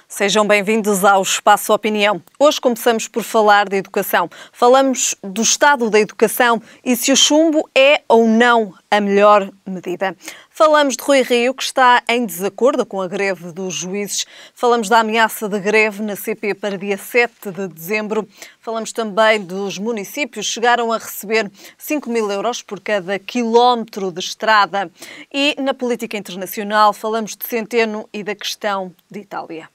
Sejam bem-vindos ao Espaço Opinião. Hoje começamos por falar de educação. Falamos do estado da educação e se o chumbo é ou não a melhor medida. Falamos de Rui Rio, que está em desacordo com a greve dos juízes. Falamos da ameaça de greve na CP para dia 7 de dezembro. Falamos também dos municípios que chegaram a receber 5.000 euros por cada quilómetro de estrada. E na política internacional falamos de Centeno e da questão de Itália.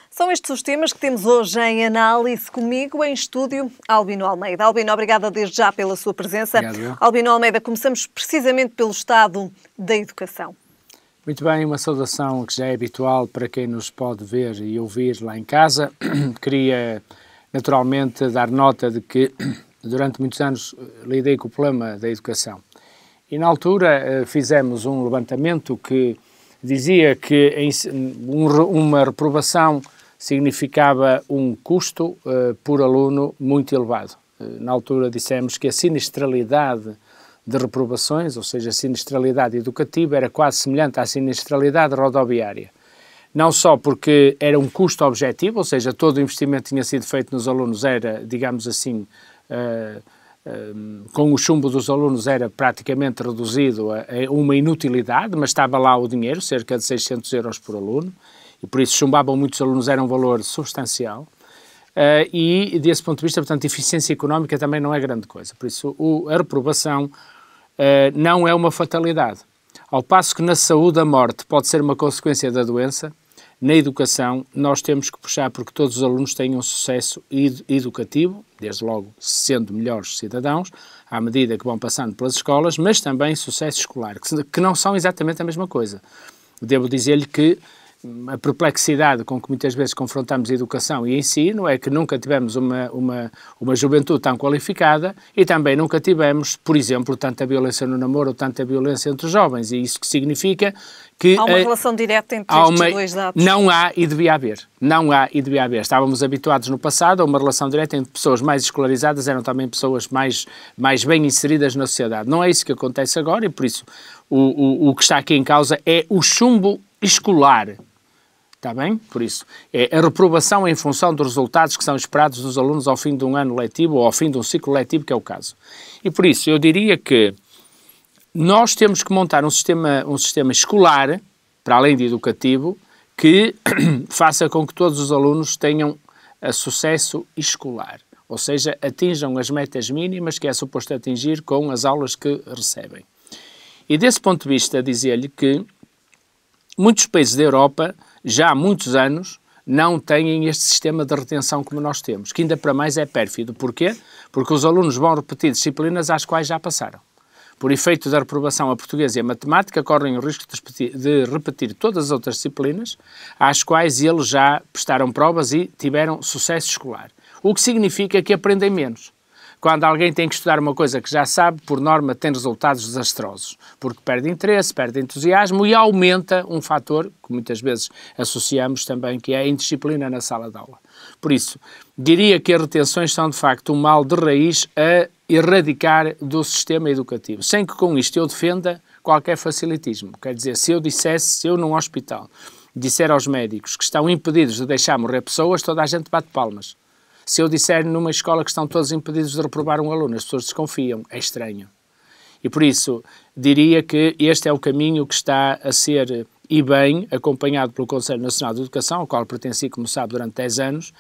São estes os temas que temos hoje em análise. Comigo em estúdio, Albino Almeida. Albino, obrigada desde já pela sua presença. Obrigado. Albino Almeida, começamos precisamente pelo estado da educação. Muito bem, uma saudação que já é habitual para quem nos pode ver e ouvir lá em casa. Queria naturalmente dar nota de que durante muitos anos lidei com o problema da educação. E na altura fizemos um levantamento que dizia que uma reprovação significava um custo por aluno muito elevado. Na altura dissemos que a sinistralidade de reprovações, ou seja, a sinistralidade educativa, era quase semelhante à sinistralidade rodoviária. Não só porque era um custo objetivo, ou seja, todo o investimento que tinha sido feito nos alunos era, digamos assim, com o chumbo dos alunos era praticamente reduzido a uma inutilidade, mas estava lá o dinheiro, cerca de 600 euros por aluno, e por isso chumbavam muitos alunos, era um valor substancial, e desse ponto de vista, portanto, eficiência económica também não é grande coisa. Por isso, a reprovação não é uma fatalidade. Ao passo que na saúde a morte pode ser uma consequência da doença, na educação nós temos que puxar porque todos os alunos tenham sucesso educativo, desde logo sendo melhores cidadãos, à medida que vão passando pelas escolas, mas também sucesso escolar, que não são exatamente a mesma coisa. Devo dizer-lhe que a perplexidade com que muitas vezes confrontamos a educação e ensino é que nunca tivemos uma juventude tão qualificada e também nunca tivemos, por exemplo, tanta violência no namoro ou tanta violência entre os jovens. E isso que significa que... Há uma relação direta entre estes dois dados. Não há e devia haver. Não há e devia haver. Estávamos habituados no passado a uma relação direta entre pessoas mais escolarizadas, eram também pessoas mais bem inseridas na sociedade. Não é isso que acontece agora e por isso o que está aqui em causa é o chumbo escolar. Está bem? Por isso, é a reprovação em função dos resultados que são esperados dos alunos ao fim de um ano letivo ou ao fim de um ciclo letivo, que é o caso. E por isso, eu diria que nós temos que montar um sistema escolar, para além de educativo, que faça com que todos os alunos tenham sucesso escolar. Ou seja, atinjam as metas mínimas que é suposto atingir com as aulas que recebem. E desse ponto de vista, dizer-lhe que muitos países da Europa, já há muitos anos, não têm este sistema de retenção como nós temos, que ainda para mais é pérfido. Porquê? Porque os alunos vão repetir disciplinas às quais já passaram. Por efeito da reprovação a portuguesa e a matemática, correm o risco de repetir todas as outras disciplinas, às quais eles já prestaram provas e tiveram sucesso escolar. O que significa que aprendem menos. Quando alguém tem que estudar uma coisa que já sabe, por norma tem resultados desastrosos, porque perde interesse, perde entusiasmo e aumenta um fator, que muitas vezes associamos também, que é a indisciplina na sala de aula. Por isso, diria que as retenções são de facto um mal de raiz a erradicar do sistema educativo, sem que com isto eu defenda qualquer facilitismo. Quer dizer, se eu num hospital disser aos médicos que estão impedidos de deixar morrer pessoas, toda a gente bate palmas. Se eu disser numa escola que estão todos impedidos de reprovar um aluno, as pessoas desconfiam, é estranho. E por isso, diria que este é o caminho que está a ser, e bem, acompanhado pelo Conselho Nacional de Educação, ao qual pertenci, como sabe, durante 10 anos,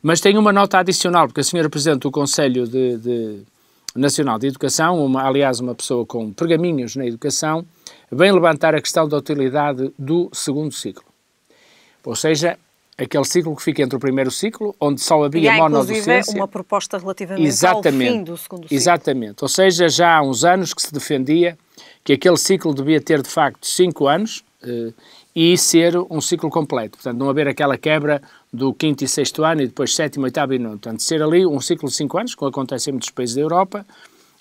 mas tenho uma nota adicional, porque a senhora Presidente do Conselho Nacional de Educação, aliás, uma pessoa com pergaminhos na educação, vem levantar a questão da utilidade do segundo ciclo. Ou seja, aquele ciclo que fica entre o primeiro ciclo, onde só havia monodocência. Inclusive, uma proposta relativamente ao fim do segundo ciclo. Exatamente. Ou seja, já há uns anos que se defendia que aquele ciclo devia ter, de facto, 5 anos e ser um ciclo completo. Portanto, não haver aquela quebra do 5º e 6º ano e depois 7º, 8º e 9º. Portanto, ser ali um ciclo de 5 anos, como acontece em muitos países da Europa,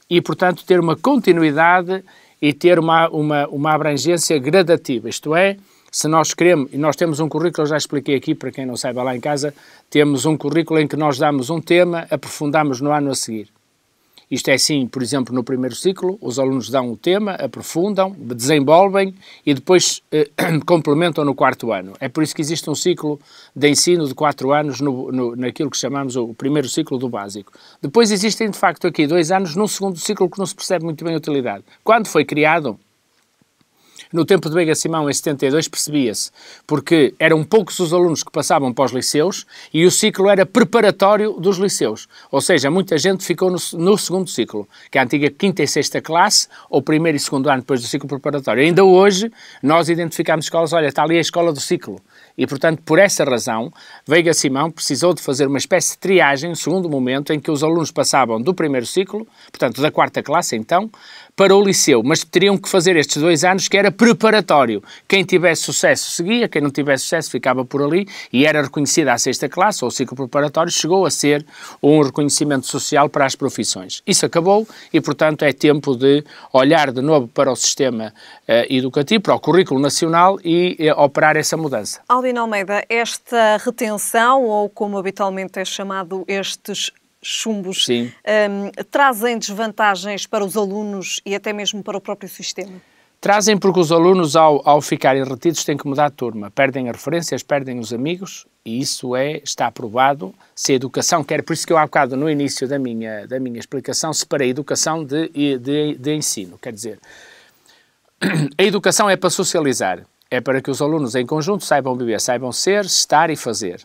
e, portanto, ter uma continuidade e ter uma abrangência gradativa. Isto é, se nós queremos, e nós temos um currículo, eu já expliquei aqui para quem não saiba lá em casa, temos um currículo em que nós damos um tema, aprofundamos no ano a seguir. Isto é assim, por exemplo, no primeiro ciclo, os alunos dão o tema, aprofundam, desenvolvem e depois complementam no quarto ano. É por isso que existe um ciclo de ensino de 4 anos naquilo que chamamos o primeiro ciclo do básico. Depois existem, de facto, aqui 2 anos num segundo ciclo que não se percebe muito bem a utilidade. Quando foi criado, no tempo de Veiga Simão, em 72, percebia-se, porque eram poucos os alunos que passavam para os liceus e o ciclo era preparatório dos liceus. Ou seja, muita gente ficou no segundo ciclo, que é a antiga quinta e sexta classe, ou primeiro e segundo ano depois do ciclo preparatório. Ainda hoje, nós identificamos escolas, olha, está ali a escola do ciclo. E, portanto, por essa razão, Veiga Simão precisou de fazer uma espécie de triagem, um segundo momento, em que os alunos passavam do primeiro ciclo, portanto, da quarta classe, então, para o liceu, mas teriam que fazer estes 2 anos que era preparatório. Quem tivesse sucesso seguia, quem não tivesse sucesso ficava por ali e era reconhecida a sexta classe, ou o ciclo preparatório, chegou a ser um reconhecimento social para as profissões. Isso acabou e, portanto, é tempo de olhar de novo para o sistema educativo, para o currículo nacional e operar essa mudança. Albino Almeida, esta retenção, ou como habitualmente é chamado, estes chumbos, trazem desvantagens para os alunos e até mesmo para o próprio sistema? Trazem porque os alunos, ao ficarem retidos, têm que mudar de turma. Perdem as referências, perdem os amigos e isso está provado. Se a educação quer, por isso que eu há bocado no início da minha explicação separei educação de ensino. Quer dizer, a educação é para socializar, é para que os alunos em conjunto saibam viver, saibam ser, estar e fazer.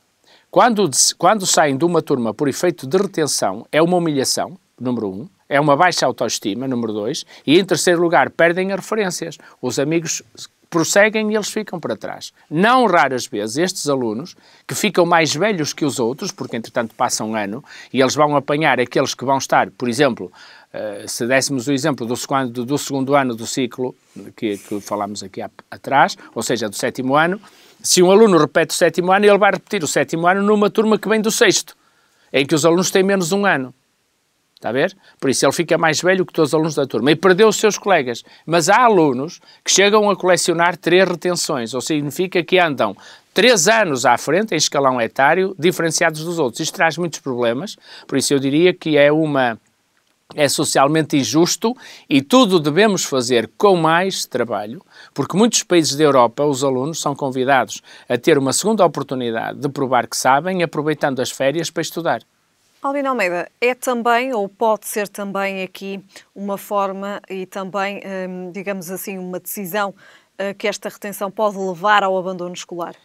Quando saem de uma turma por efeito de retenção, é uma humilhação, número 1, é uma baixa autoestima, número 2, e em terceiro lugar, perdem as referências. Os amigos prosseguem e eles ficam para trás. Não raras vezes, estes alunos, que ficam mais velhos que os outros, porque entretanto passam um ano, e eles vão apanhar aqueles que vão estar, por exemplo, se dessemos o exemplo do segundo ano do ciclo, que falámos aqui atrás, ou seja, do 7º ano, se um aluno repete o 7º ano, ele vai repetir o 7º ano numa turma que vem do 6º, em que os alunos têm menos 1 ano. Está a ver? Por isso ele fica mais velho que todos os alunos da turma e perdeu os seus colegas. Mas há alunos que chegam a colecionar 3 retenções, ou significa que andam 3 anos à frente, em escalão etário, diferenciados dos outros. Isto traz muitos problemas, por isso eu diria que é socialmente injusto e tudo devemos fazer com mais trabalho, porque muitos países da Europa, os alunos são convidados a ter uma segunda oportunidade de provar que sabem, aproveitando as férias para estudar. Albino Almeida, é também, ou pode ser também aqui, uma forma e também, digamos assim, uma decisão que esta retenção pode levar ao abandono escolar?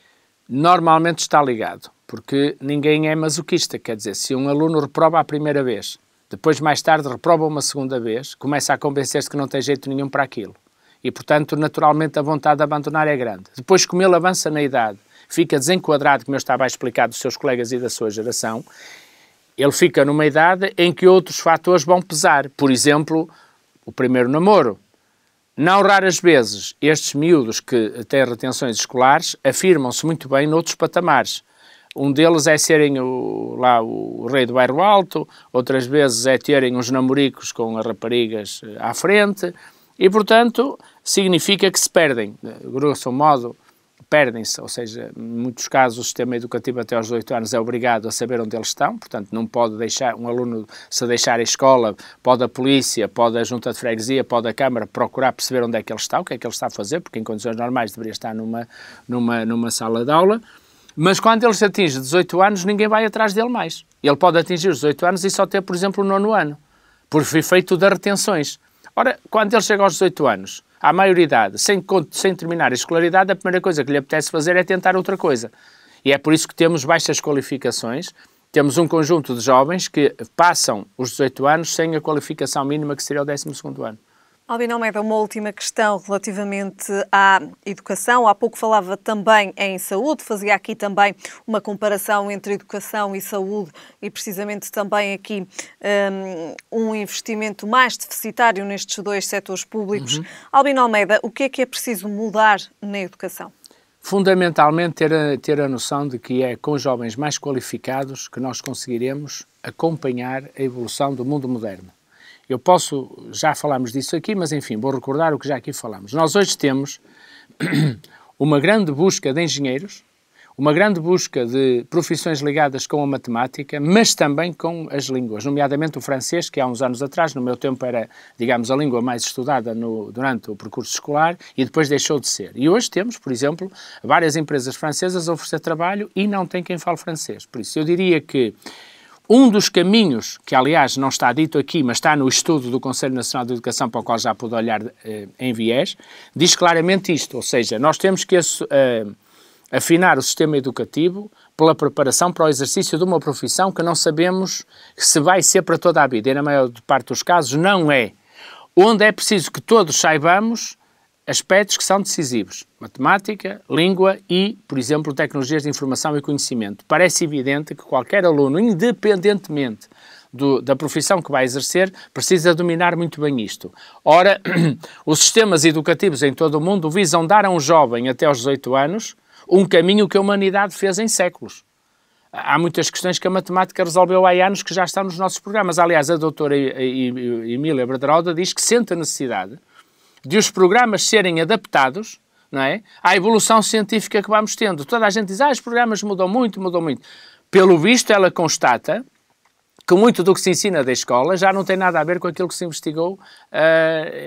Normalmente está ligado, porque ninguém é masoquista, quer dizer, se um aluno reprova a primeira vez, depois mais tarde reprova uma segunda vez, começa a convencer-se que não tem jeito nenhum para aquilo. E, portanto, naturalmente a vontade de abandonar é grande. Depois, como ele avança na idade, fica desenquadrado, como eu estava a explicar, dos seus colegas e da sua geração, ele fica numa idade em que outros fatores vão pesar. Por exemplo, o primeiro namoro. Não raras vezes, estes miúdos que têm retenções escolares afirmam-se muito bem noutros patamares. Um deles é serem o rei do bairro alto, outras vezes é terem uns namoricos com as raparigas à frente e, portanto, significa que se perdem. Grosso modo, perdem-se, ou seja, em muitos casos o sistema educativo até aos 18 anos é obrigado a saber onde eles estão, portanto não pode deixar um aluno, se deixar a escola, pode a polícia, pode a junta de freguesia, pode a Câmara procurar perceber onde é que ele está, o que é que ele está a fazer, porque em condições normais deveria estar numa sala de aula, mas quando ele atinge 18 anos ninguém vai atrás dele mais. Ele pode atingir os 18 anos e só ter, por exemplo, o 9º ano, por efeito das retenções. Ora, quando ele chega aos 18 anos, à maioridade, sem terminar a escolaridade, a primeira coisa que lhe apetece fazer é tentar outra coisa. E é por isso que temos baixas qualificações, temos um conjunto de jovens que passam os 18 anos sem a qualificação mínima que seria o 12º ano. Albino Almeida, uma última questão relativamente à educação. Há pouco falava também em saúde, fazia aqui também uma comparação entre educação e saúde e precisamente também aqui um investimento mais deficitário nestes 2 setores públicos. Albino Almeida, o que é preciso mudar na educação? Fundamentalmente ter a noção de que é com jovens mais qualificados que nós conseguiremos acompanhar a evolução do mundo moderno. Já falámos disso aqui, mas enfim, vou recordar o que já aqui falámos. Nós hoje temos uma grande busca de engenheiros, uma grande busca de profissões ligadas com a matemática, mas também com as línguas, nomeadamente o francês, que há uns anos atrás, no meu tempo, era, digamos, a língua mais estudada durante o percurso escolar e depois deixou de ser. E hoje temos, por exemplo, várias empresas francesas a oferecer trabalho e não tem quem fale francês. Por isso, eu diria que um dos caminhos, que aliás não está dito aqui, mas está no estudo do Conselho Nacional de Educação, para o qual já pude olhar em viés, diz claramente isto, ou seja, nós temos que afinar o sistema educativo pela preparação para o exercício de uma profissão que não sabemos se vai ser para toda a vida, e na maior parte dos casos não é. Onde é preciso que todos saibamos aspectos que são decisivos. Matemática, língua e, por exemplo, tecnologias de informação e conhecimento. Parece evidente que qualquer aluno, independentemente da profissão que vai exercer, precisa dominar muito bem isto. Ora, os sistemas educativos em todo o mundo visam dar a um jovem até aos 18 anos um caminho que a humanidade fez em séculos. Há muitas questões que a matemática resolveu há anos que já estão nos nossos programas. Aliás, a doutora Emília Brederalda diz que sente a necessidade de os programas serem adaptados, não é, à evolução científica que vamos tendo. Toda a gente diz, os programas mudam muito. Pelo visto, ela constata que muito do que se ensina da escola já não tem nada a ver com aquilo que se investigou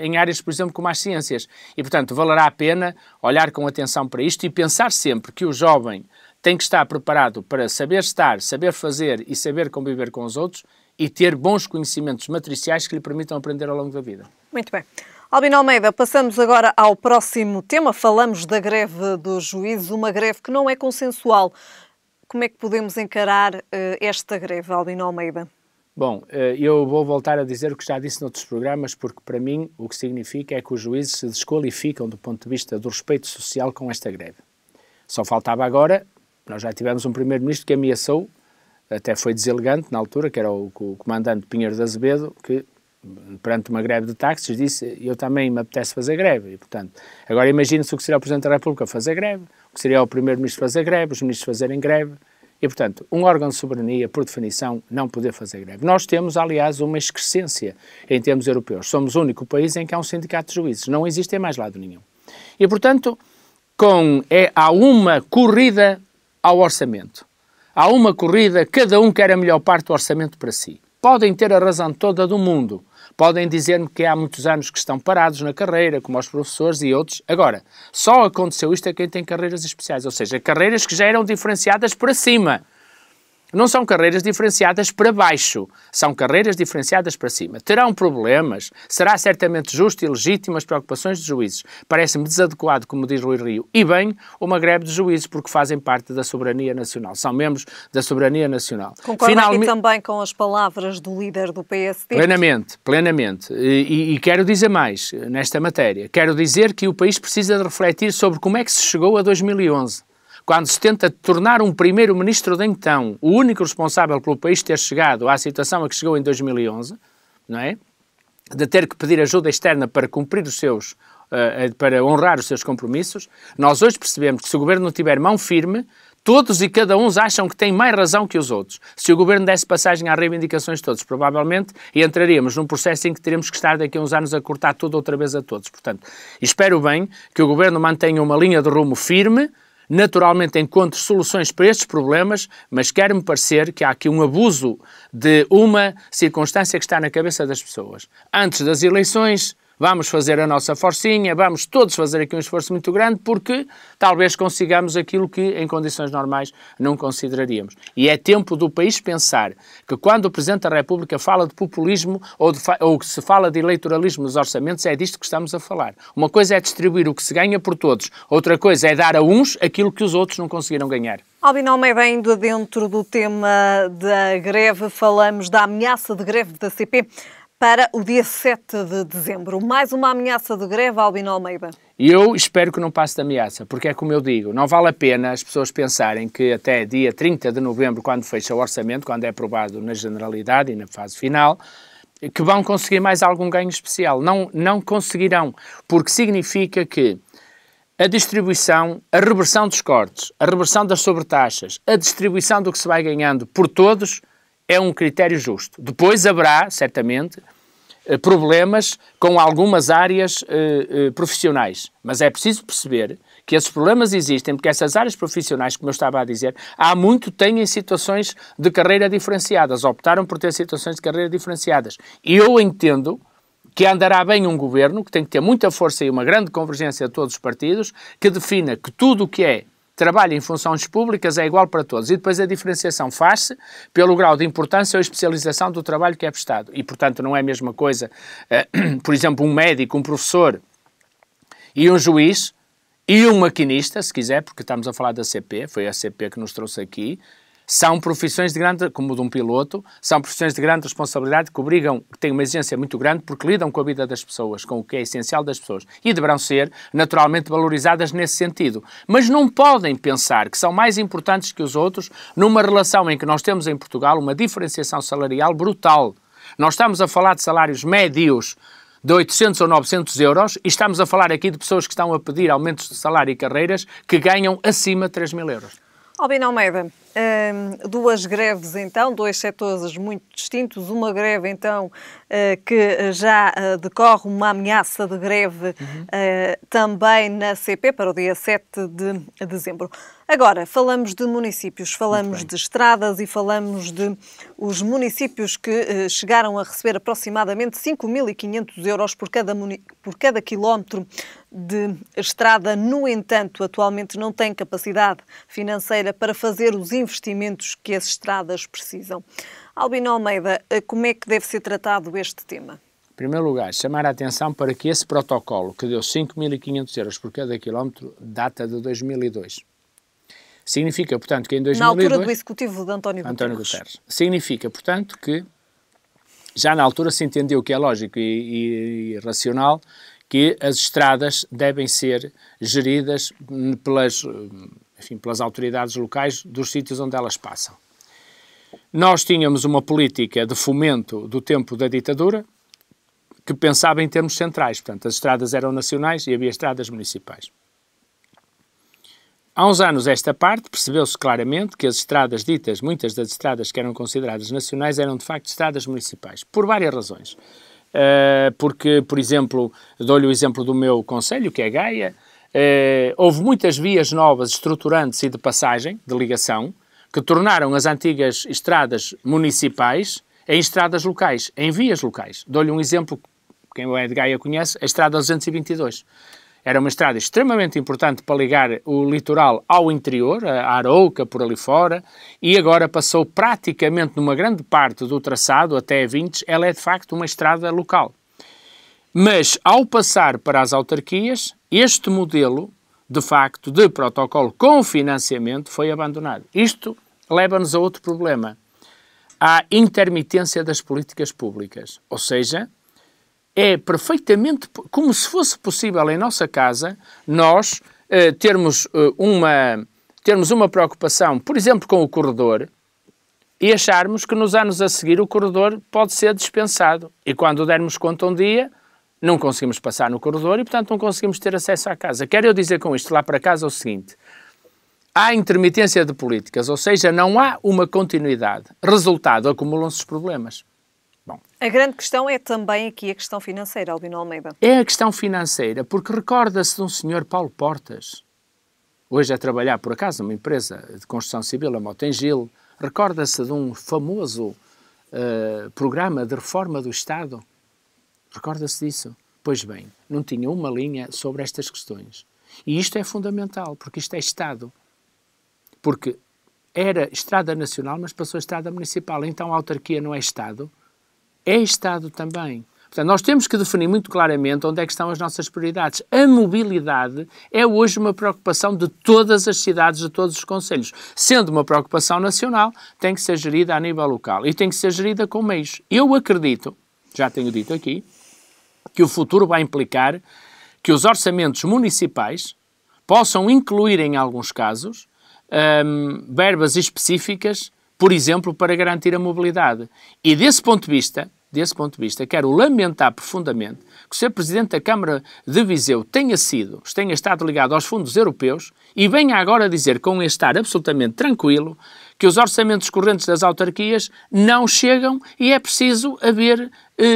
em áreas, por exemplo, como as ciências. E, portanto, valerá a pena olhar com atenção para isto e pensar sempre que o jovem tem que estar preparado para saber estar, saber fazer e saber conviver com os outros e ter bons conhecimentos matriciais que lhe permitam aprender ao longo da vida. Muito bem. Albino Almeida, passamos agora ao próximo tema. Falamos da greve dos juízes, uma greve que não é consensual. Como é que podemos encarar esta greve, Albino Almeida? Bom, eu vou voltar a dizer o que já disse noutros programas, porque para mim o que significa é que os juízes se desqualificam do ponto de vista do respeito social com esta greve. Só faltava agora, nós já tivemos um primeiro-ministro que ameaçou, até foi deselegante na altura, que era o comandante Pinheiro de Azevedo, que perante uma greve de táxis disse, eu também me apetece fazer greve. E, portanto, agora imagine-se o que seria o Presidente da República fazer greve, o que seria o Primeiro-Ministro fazer greve, os ministros fazerem greve. E, portanto, um órgão de soberania, por definição, não poder fazer greve. Nós temos, aliás, uma excrescência em termos europeus. Somos o único país em que há um sindicato de juízes. Não existe em mais lado nenhum. E, portanto, há uma corrida ao orçamento. Há uma corrida, cada um quer a melhor parte do orçamento para si. Podem ter a razão toda do mundo. Podem dizer-me que há muitos anos que estão parados na carreira, como os professores e outros. Agora, só aconteceu isto a quem tem carreiras especiais, ou seja, carreiras que já eram diferenciadas para cima. Não são carreiras diferenciadas para baixo, são carreiras diferenciadas para cima. Terão problemas, será certamente justo e legítimo as preocupações dos juízes. Parece-me desadequado, como diz Rui Rio, e bem, uma greve de juízes, porque fazem parte da soberania nacional, são membros da soberania nacional. Concordo aqui também com as palavras do líder do PSD? Plenamente. E quero dizer mais nesta matéria. Quero dizer que o país precisa de refletir sobre como é que se chegou a 2011. Quando se tenta tornar um primeiro-ministro de então o único responsável pelo país ter chegado à situação a que chegou em 2011, não é? De ter que pedir ajuda externa para cumprir para honrar os seus compromissos, nós hoje percebemos que se o governo não tiver mão firme, todos e cada um acham que têm mais razão que os outros. Se o governo desse passagem às reivindicações de todos, provavelmente entraríamos num processo em que teremos que estar daqui a uns anos a cortar tudo outra vez a todos. Portanto, espero bem que o governo mantenha uma linha de rumo firme, naturalmente encontre soluções para estes problemas, mas quer-me parecer que há aqui um abuso de uma circunstância que está na cabeça das pessoas. Antes das eleições, vamos fazer a nossa forcinha, vamos todos fazer aqui um esforço muito grande, porque talvez consigamos aquilo que em condições normais não consideraríamos. E é tempo do país pensar que quando o Presidente da República fala de populismo ou que se fala de eleitoralismo nos orçamentos, é disto que estamos a falar. Uma coisa é distribuir o que se ganha por todos, outra coisa é dar a uns aquilo que os outros não conseguiram ganhar. Albino Almeida, ainda dentro do tema da greve, falamos da ameaça de greve da CP para o dia 7 de dezembro. Mais uma ameaça de greve, Albino Almeida? E eu espero que não passe de ameaça, porque é como eu digo, não vale a pena as pessoas pensarem que até dia 30 de novembro, quando fecha o orçamento, quando é aprovado na generalidade e na fase final, que vão conseguir mais algum ganho especial. Não conseguirão, porque significa que a distribuição, a reversão dos cortes, a reversão das sobretaxas, a distribuição do que se vai ganhando por todos, é um critério justo. Depois haverá, certamente, problemas com algumas áreas profissionais. Mas é preciso perceber que esses problemas existem, porque essas áreas profissionais, como eu estava a dizer, há muito têm situações de carreira diferenciadas, optaram por ter situações de carreira diferenciadas. E eu entendo que andará bem um governo, que tem que ter muita força e uma grande convergência de todos os partidos, que defina que tudo o que é trabalho em funções públicas é igual para todos. E depois a diferenciação faz-se pelo grau de importância ou especialização do trabalho que é prestado. E, portanto, não é a mesma coisa, por exemplo, um médico, um professor e um juiz e um maquinista, se quiser, porque estamos a falar da CP, foi a CP que nos trouxe aqui, são profissões de grande, como de um piloto, são profissões de grande responsabilidade que têm uma exigência muito grande porque lidam com a vida das pessoas, com o que é essencial das pessoas e deverão ser naturalmente valorizadas nesse sentido. Mas não podem pensar que são mais importantes que os outros numa relação em que nós temos em Portugal uma diferenciação salarial brutal. Nós estamos a falar de salários médios de 800 ou 900 euros e estamos a falar aqui de pessoas que estão a pedir aumentos de salário e carreiras que ganham acima de 3.000 euros. Albino Almeida, duas greves então, dois setores muito distintos, uma greve então que já decorre, uma ameaça de greve também na CP para o dia 7 de dezembro. Agora, falamos de municípios, falamos de estradas e falamos de os municípios que chegaram a receber aproximadamente 5.500 euros por cada quilómetro de estrada. No entanto, atualmente não têm capacidade financeira para fazer os investimentos que as estradas precisam. Albino Almeida, como é que deve ser tratado este tema? Em primeiro lugar, chamar a atenção para que esse protocolo, que deu 5.500 euros por cada quilómetro, data de 2002. Significa, portanto, que em 2002... Na altura do executivo de António Guterres. Significa, portanto, que já na altura se entendeu que é lógico e racional que as estradas devem ser geridas pelas autoridades locais dos sítios onde elas passam. Nós tínhamos uma política de fomento do tempo da ditadura que pensava em termos centrais. Portanto, as estradas eram nacionais e havia estradas municipais. Há uns anos, esta parte, percebeu-se claramente que as estradas ditas, muitas das estradas que eram consideradas nacionais, eram de facto estradas municipais, por várias razões. Porque, por exemplo, dou-lhe o exemplo do meu concelho, que é Gaia, houve muitas vias novas, estruturantes e de passagem, de ligação, que tornaram as antigas estradas municipais em estradas locais, em vias locais. Dou-lhe um exemplo, quem é de Gaia conhece, a Estrada 222. Era uma estrada extremamente importante para ligar o litoral ao interior, a Arouca, por ali fora, e agora passou praticamente numa grande parte do traçado, até a Vintes, ela é de facto uma estrada local. Mas, ao passar para as autarquias, este modelo, de facto, de protocolo com financiamento foi abandonado. Isto leva-nos a outro problema, à intermitência das políticas públicas, ou seja, é perfeitamente como se fosse possível em nossa casa nós termos uma preocupação, por exemplo, com o corredor e acharmos que nos anos a seguir o corredor pode ser dispensado. E quando dermos conta um dia, não conseguimos passar no corredor e, portanto, não conseguimos ter acesso à casa. Quero eu dizer com isto lá para casa o seguinte: há intermitência de políticas, ou seja, não há uma continuidade. Resultado, acumulam-se os problemas. Bom, a grande questão é também aqui a questão financeira, Albino Almeida. É a questão financeira, porque recorda-se de um senhor Paulo Portas, hoje a trabalhar, por acaso, numa empresa de construção civil, a Motengil, recorda-se de um famoso programa de reforma do Estado. Recorda-se disso? Pois bem, não tinha uma linha sobre estas questões. E isto é fundamental, porque isto é Estado. Porque era Estrada Nacional, mas passou a Estrada Municipal. Então a autarquia não é Estado, é Estado também. Portanto, nós temos que definir muito claramente onde é que estão as nossas prioridades. A mobilidade é hoje uma preocupação de todas as cidades, de todos os concelhos. Sendo uma preocupação nacional, tem que ser gerida a nível local e tem que ser gerida com meios. Eu acredito, já tenho dito aqui, que o futuro vai implicar que os orçamentos municipais possam incluir, em alguns casos, verbas específicas, por exemplo, para garantir a mobilidade. E desse ponto de vista, quero lamentar profundamente que o Sr. Presidente da Câmara de Viseu tenha estado ligado aos fundos europeus e venha agora dizer, com este ar absolutamente tranquilo, que os orçamentos correntes das autarquias não chegam e é preciso haver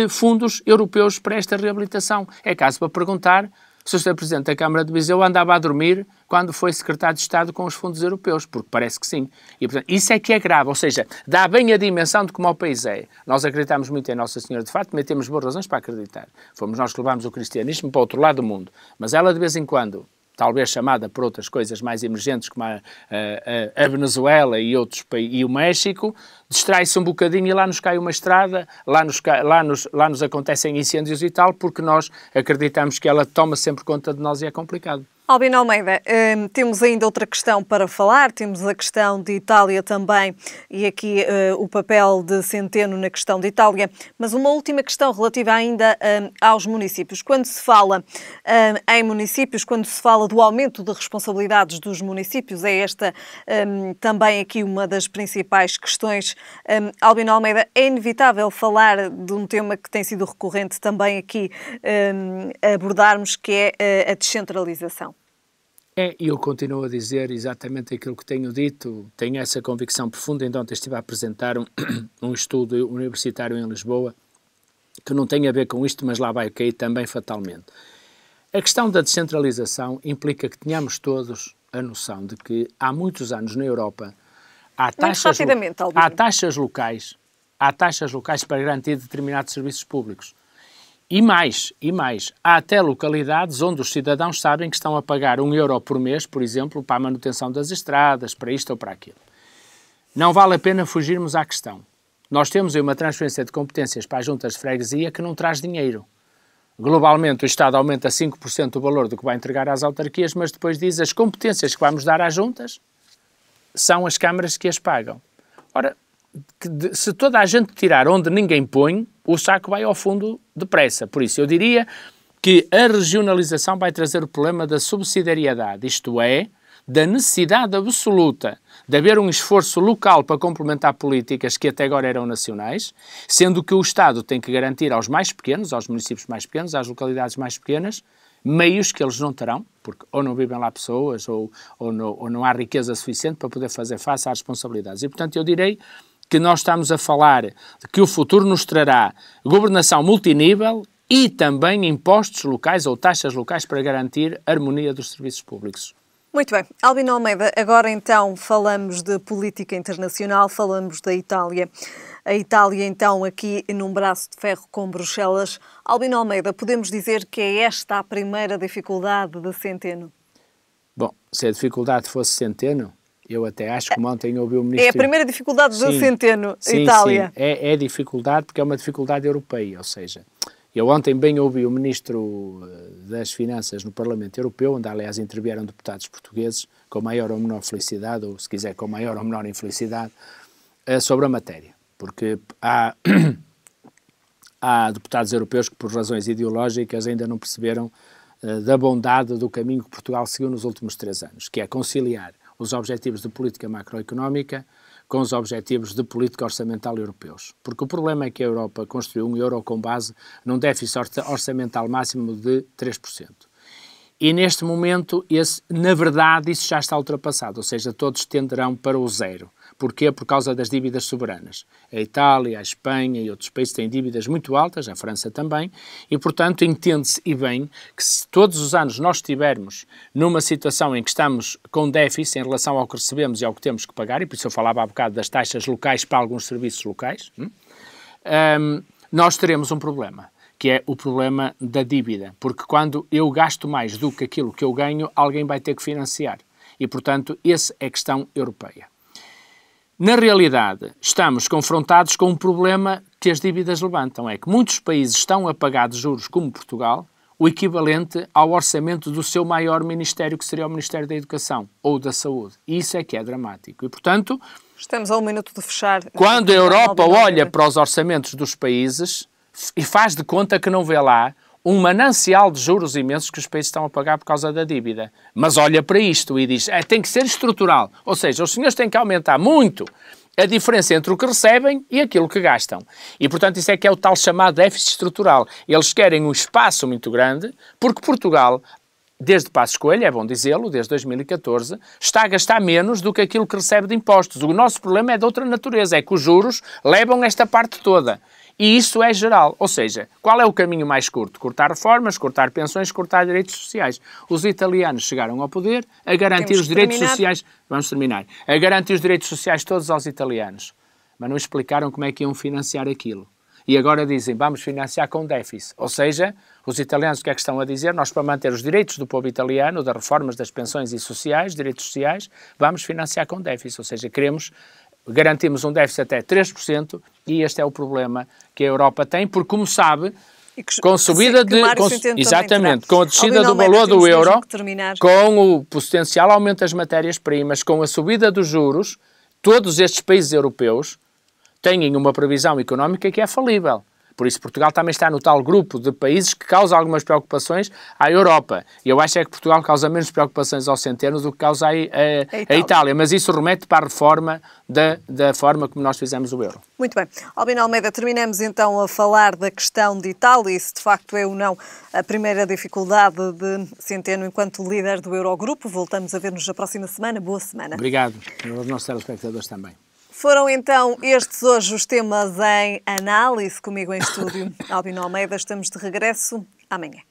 fundos europeus para esta reabilitação. É caso para perguntar se o Sr. Presidente da Câmara de Viseu andava a dormir quando foi secretário de Estado com os fundos europeus, porque parece que sim. E, portanto, isso é que é grave, ou seja, dá bem a dimensão de como o país é. Nós acreditamos muito em Nossa Senhora de Fátima, também temos boas razões para acreditar. Fomos nós que levámos o cristianismo para o outro lado do mundo. Mas ela, de vez em quando, talvez chamada por outras coisas mais emergentes, como a Venezuela e o México, distrai-se um bocadinho e lá nos cai uma estrada, lá nos acontecem incêndios e tal, porque nós acreditamos que ela toma sempre conta de nós e é complicado. Albino Almeida, temos ainda outra questão para falar, temos a questão de Itália também e aqui o papel de Centeno na questão de Itália, mas uma última questão relativa ainda aos municípios. Quando se fala em municípios, quando se fala do aumento de responsabilidades dos municípios, é esta também aqui uma das principais questões. Albino Almeida, é inevitável falar de um tema que tem sido recorrente também aqui abordarmos, que é a descentralização. E eu continuo a dizer exatamente aquilo que tenho dito, tenho essa convicção profunda. Ainda ontem estive a apresentar um estudo universitário em Lisboa, que não tem a ver com isto, mas lá vai cair também fatalmente. A questão da descentralização implica que tenhamos todos a noção de que há muitos anos na Europa há taxas locais para garantir determinados serviços públicos. E mais, há até localidades onde os cidadãos sabem que estão a pagar €1 por mês, por exemplo, para a manutenção das estradas, para isto ou para aquilo. Não vale a pena fugirmos à questão. Nós temos aí uma transferência de competências para as juntas de freguesia que não traz dinheiro. Globalmente, o Estado aumenta 5% o valor do que vai entregar às autarquias, mas depois diz as competências que vamos dar às juntas são as câmaras que as pagam. Ora, se toda a gente tirar onde ninguém põe, o saco vai ao fundo depressa. Por isso, eu diria que a regionalização vai trazer o problema da subsidiariedade, isto é, da necessidade absoluta de haver um esforço local para complementar políticas que até agora eram nacionais, sendo que o Estado tem que garantir aos mais pequenos, aos municípios mais pequenos, às localidades mais pequenas, meios que eles não terão, porque ou não vivem lá pessoas ou não há riqueza suficiente para poder fazer face às responsabilidades. E, portanto, eu direi que nós estamos a falar de que o futuro nos trará governação multinível e também impostos locais ou taxas locais para garantir a harmonia dos serviços públicos. Muito bem. Albino Almeida, agora então falamos de política internacional, falamos da Itália. A Itália então aqui num braço de ferro com Bruxelas. Albino Almeida, podemos dizer que é esta a primeira dificuldade de Centeno? Bom, se a dificuldade fosse Centeno, eu até acho que ontem ouvi o ministro... É a primeira dificuldade de Centeno, Itália. Sim, é dificuldade porque é uma dificuldade europeia, ou seja, eu ontem bem ouvi o ministro das Finanças no Parlamento Europeu, onde aliás intervieram deputados portugueses, com maior ou menor felicidade, ou se quiser com maior ou menor infelicidade, sobre a matéria. Porque há deputados europeus que por razões ideológicas ainda não perceberam da bondade do caminho que Portugal seguiu nos últimos 3 anos, que é conciliar os objetivos de política macroeconómica com os objetivos de política orçamental europeus. Porque o problema é que a Europa construiu um euro com base num déficit orçamental máximo de 3%. E neste momento, na verdade, isso já está ultrapassado, ou seja, todos tenderão para o zero. Porquê? Por causa das dívidas soberanas. A Itália, a Espanha e outros países têm dívidas muito altas, a França também, e, portanto, entende-se e bem que se todos os anos nós estivermos numa situação em que estamos com déficit em relação ao que recebemos e ao que temos que pagar, e por isso eu falava há bocado das taxas locais para alguns serviços locais, nós teremos um problema, que é o problema da dívida, porque quando eu gasto mais do que aquilo que eu ganho, alguém vai ter que financiar. E, portanto, essa é a questão europeia. Na realidade, estamos confrontados com um problema que as dívidas levantam, é que muitos países estão a pagar de juros, como Portugal, o equivalente ao orçamento do seu maior ministério, que seria o Ministério da Educação ou da Saúde. E isso é que é dramático. E, portanto, estamos a 1 minuto de fechar. Quando a Europa olha para os orçamentos dos países e faz de conta que não vê lá um manancial de juros imensos que os países estão a pagar por causa da dívida. Mas olha para isto e diz, tem que ser estrutural. Ou seja, os senhores têm que aumentar muito a diferença entre o que recebem e aquilo que gastam. E, portanto, isso é que é o tal chamado déficit estrutural. Eles querem um espaço muito grande, porque Portugal, desde Passos Coelho, é bom dizê-lo, desde 2014, está a gastar menos do que aquilo que recebe de impostos. O nosso problema é de outra natureza, é que os juros levam esta parte toda. E isso é geral. Ou seja, qual é o caminho mais curto? Cortar reformas, cortar pensões, cortar direitos sociais. Os italianos chegaram ao poder a garantir os direitos sociais... Vamos terminar. A garantir os direitos sociais todos aos italianos. Mas não explicaram como é que iam financiar aquilo. E agora dizem, vamos financiar com déficit. Ou seja, os italianos o que é que estão a dizer? Nós, para manter os direitos do povo italiano, das reformas das pensões e sociais, direitos sociais, vamos financiar com déficit. Ou seja, garantimos um déficit até 3% e este é o problema que a Europa tem, porque, como sabe, com a subida exatamente, com a descida do valor do euro, com o potencial aumento das matérias-primas, com a subida dos juros, todos estes países europeus têm uma previsão económica que é falível. Por isso, Portugal também está no tal grupo de países que causa algumas preocupações à Europa. E eu acho que Portugal causa menos preocupações ao Centeno do que causa a Itália. Mas isso remete para a reforma da forma como nós fizemos o euro. Muito bem. Albino Almeida, terminamos então a falar da questão de Itália e se de facto é ou não a primeira dificuldade de Centeno enquanto líder do Eurogrupo. Voltamos a ver-nos na próxima semana. Boa semana. Obrigado. E aos nossos telespectadores também. Foram então estes hoje os temas em análise. Comigo em estúdio, Albino Almeida. Estamos de regresso amanhã.